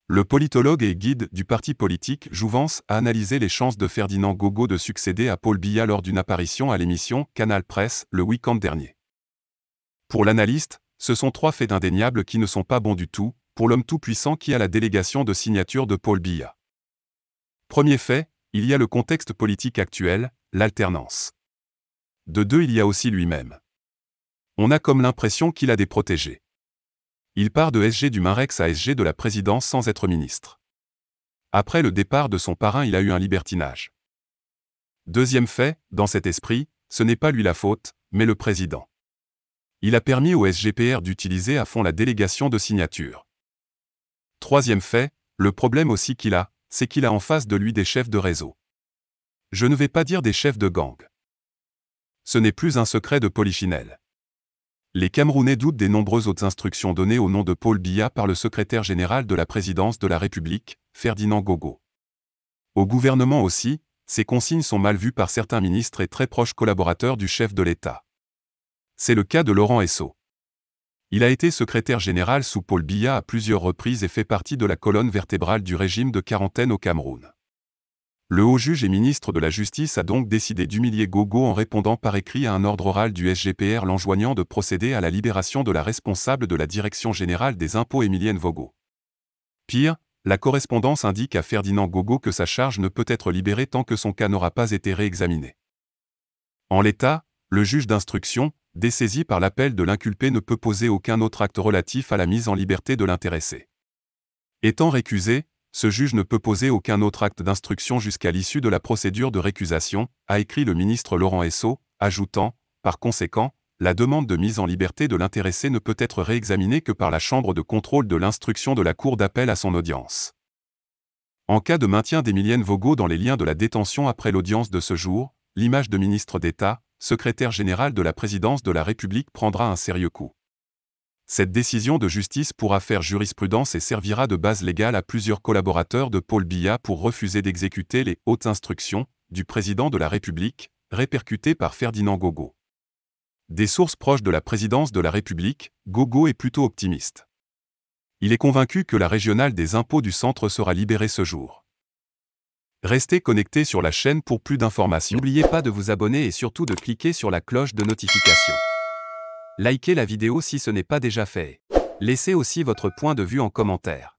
Le politologue et guide du parti politique Jouvence a analysé les chances de Ferdinand Gogo de succéder à Paul Biya lors d'une apparition à l'émission Canal Presse le week-end dernier. Pour l'analyste, ce sont trois faits indéniables qui ne sont pas bons du tout pour l'homme tout-puissant qui a la délégation de signature de Paul Biya. Premier fait, il y a le contexte politique actuel, l'alternance. De deux, il y a aussi lui-même. On a comme l'impression qu'il a des protégés. Il part de SG du Marex à SG de la présidence sans être ministre. Après le départ de son parrain, il a eu un libertinage. Deuxième fait, dans cet esprit, ce n'est pas lui la faute, mais le président. Il a permis au SGPR d'utiliser à fond la délégation de signature. Troisième fait, le problème aussi qu'il a, c'est qu'il a en face de lui des chefs de réseau. Je ne vais pas dire des chefs de gang. Ce n'est plus un secret de polichinelle. Les Camerounais doutent des nombreuses autres instructions données au nom de Paul Biya par le secrétaire général de la présidence de la République, Ferdinand Gogo. Au gouvernement aussi, ces consignes sont mal vues par certains ministres et très proches collaborateurs du chef de l'État. C'est le cas de Laurent Esso. Il a été secrétaire général sous Paul Biya à plusieurs reprises et fait partie de la colonne vertébrale du régime de quarantaine au Cameroun. Le haut juge et ministre de la Justice a donc décidé d'humilier Gogo en répondant par écrit à un ordre oral du SGPR l'enjoignant de procéder à la libération de la responsable de la Direction générale des impôts Emilienne Vogo. Pire, la correspondance indique à Ferdinand Gogo que sa charge ne peut être libérée tant que son cas n'aura pas été réexaminé. En l'état, le juge d'instruction, dessaisi par l'appel de l'inculpé, ne peut poser aucun autre acte relatif à la mise en liberté de l'intéressé. Étant récusé, ce juge ne peut poser aucun autre acte d'instruction jusqu'à l'issue de la procédure de récusation, a écrit le ministre Laurent Esso, ajoutant, par conséquent, la demande de mise en liberté de l'intéressé ne peut être réexaminée que par la chambre de contrôle de l'instruction de la cour d'appel à son audience. En cas de maintien d'Emilienne Vogo dans les liens de la détention après l'audience de ce jour, l'image de ministre d'État, secrétaire général de la présidence de la République prendra un sérieux coup. Cette décision de justice pourra faire jurisprudence et servira de base légale à plusieurs collaborateurs de Paul Biya pour refuser d'exécuter les hautes instructions du président de la République, répercutées par Ferdinand Gogo. Des sources proches de la présidence de la République, Gogo est plutôt optimiste. Il est convaincu que la régionale des impôts du centre sera libérée ce jour. Restez connectés sur la chaîne pour plus d'informations. N'oubliez pas de vous abonner et surtout de cliquer sur la cloche de notification. Likez la vidéo si ce n'est pas déjà fait. Laissez aussi votre point de vue en commentaire.